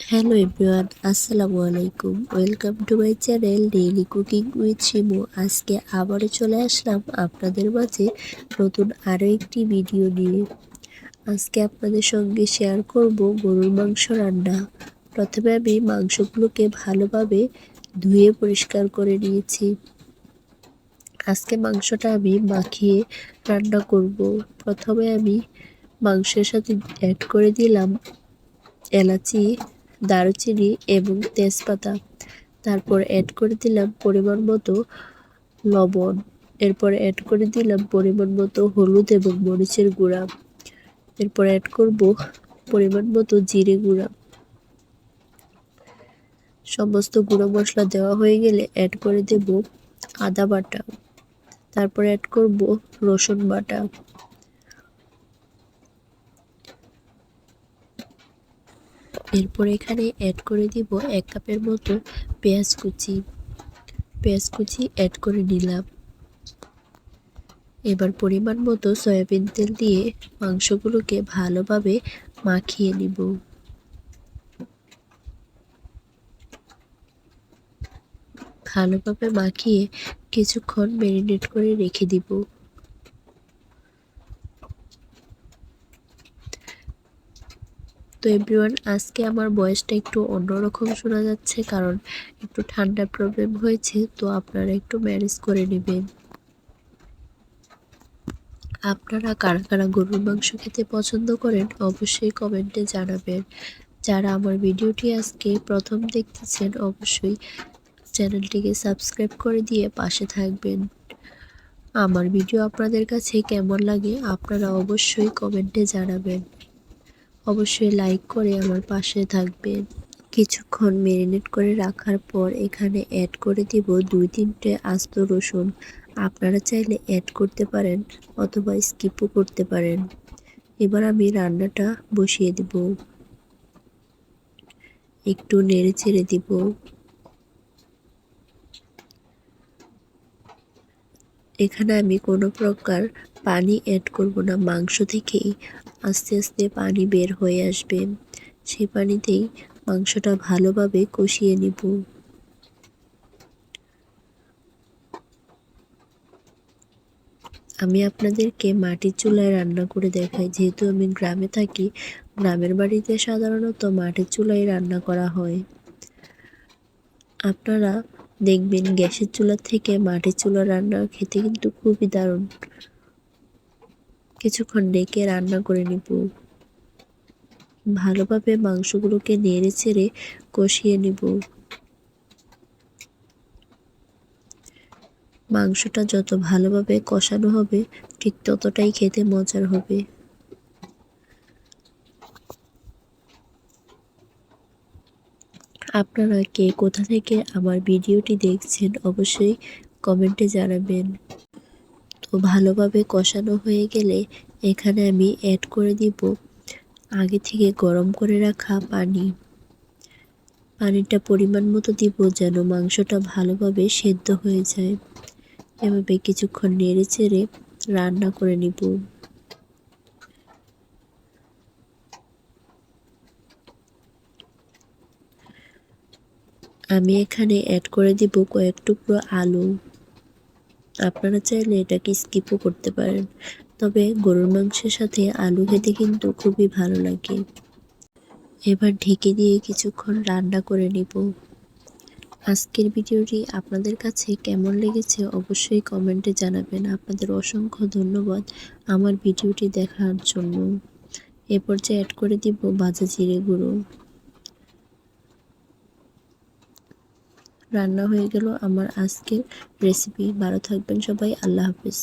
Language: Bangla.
হ্যালো এভরিওয়ান, আসসালামু আলাইকুম। Welcome to my channel daily cooking with Shimu. আজকে আবারও চলে আসলাম আপনাদের মাঝে নতুন আরও একটি ভিডিও নিয়ে। আজকে আপনাদের সঙ্গে শেয়ার করব গরুর মাংস রান্না। প্রথমে আমি মাংসগুলোকে ভালোভাবে ধুয়ে পরিষ্কার করে নিয়েছি। আজকে মাংসটা আমি মাখিয়ে রান্না করব। প্রথমে আমি মাংসের সাথে অ্যাড করে দিলাম এলাচি, দারুচিনি এবং তেজপাতা। তারপর অ্যাড করে দিলাম পরিমাণ মতো লবণ। এরপর অ্যাড করে দিলাম পরিমাণ মতো হলুদ এবং মরিচের গুঁড়া। এরপর অ্যাড করব পরিমাণ মতো জিরে গুঁড়া। সমস্ত গুঁড়ো মশলা দেওয়া হয়ে গেলে অ্যাড করে দেব আদা বাটা। তারপর অ্যাড করব রসুন বাটা। এরপর এখানে অ্যাড করে দিব 1 কাপের মতো পেঁয়াজ কুচি অ্যাড করে নিলাম। এবার পরিমাণ মতো সয়াবিন তেল দিয়ে মাংসগুলোকে ভালোভাবে মাখিয়ে নিব। ভালোভাবে মাখিয়ে কিছুক্ষণ ম্যারিনেট করে রেখে দিব। তো এভরিওয়ান, আজকে আমার ভয়েসটা একটু অন্যরকম শোনা যাচ্ছে, কারণ একটু ঠান্ডার প্রবলেম হয়েছে, তো আপনারা একটু ম্যানেজ করে নেবেন। আপনারা কারা কারা গরুর মাংস খেতে পছন্দ করেন অবশ্যই কমেন্টে জানাবেন। যারা আমার ভিডিওটি আজকে প্রথম দেখতেছেন অবশ্যই চ্যানেলটিকে সাবস্ক্রাইব করে দিয়ে পাশে থাকবেন। আমার ভিডিও আপনাদের কাছে কেমন লাগে আপনারা অবশ্যই কমেন্টে জানাবেন। অবশ্যই লাইক করে আমার পাশে থাকবেন। কিছুক্ষণ ম্যারিনেট করে রাখার পর এখানে অ্যাড করে দিব 2-3টে আস্ত রসুন। আপনারা চাইলে অ্যাড করতে পারেন অথবা স্কিপও করতে পারেন। এবার আমি রান্নাটা বসিয়ে দিব। একটু নেড়ে চেড়ে দিব। এখানে আমি কোনো প্রকার পানি অ্যাড করব না, মাংস থেকেই আস্তে আস্তে পানি বের হয়ে আসবে। সেই পানিতেই মাংসটা ভালোভাবে কষিয়ে নিব। আমি আপনাদেরকে মাটির চুলায় রান্না করে দেখাই, যেহেতু আমি গ্রামে থাকি। গ্রামের বাড়িতে সাধারণত মাটির চুলায় রান্না করা হয়। আপনারা দেখবেন গ্যাসের চুলা থেকে মাটির চুলা রান্না খেতে কিন্তু খুবই দারুণ। কিছুক্ষণ ডেকে রান্না করে নিব। ভালোভাবে মাংসগুলোকে নেড়ে চেড়ে কষিয়ে নিব। মাংসটা যত ভালোভাবে কষানো হবে ঠিক ততটাই খেতে মজার হবে। আপনারা কে কোথা থেকে আমার ভিডিওটি দেখছেন অবশ্যই কমেন্টে জানাবেন। তো ভালোভাবে কষানো হয়ে গেলে এখানে আমি অ্যাড করে দিব আগে থেকে গরম করে রাখা পানি। পানিটা পরিমাণ মতো দিব যেন মাংসটা ভালোভাবে সেদ্ধ হয়ে যায়। এভাবে কিছুক্ষণ নেড়ে চেড়ে রান্না করে নিব। আমি এখানে অ্যাড করে দিব কয়েক টুকরো আলু। আপনারা চাইলে এটাকে স্কিপও করতে পারেন, তবে গরুর মাংসের সাথে আলু খেতে কিন্তু খুবই ভালো লাগে। এবার ঢেকে দিয়ে কিছুক্ষণ রান্না করে নিব। আজকের ভিডিওটি আপনাদের কাছে কেমন লেগেছে অবশ্যই কমেন্টে জানাবেন। আপনাদের অসংখ্য ধন্যবাদ আমার ভিডিওটি দেখার জন্য। এ পর্যায়ে অ্যাড করে দিব ভাজা জিরে গুঁড়ো। রান্না হয়ে গেল আমার আজকের রেসিপি। ভালো থাকবেন সবাই। আল্লাহ হাফেজ।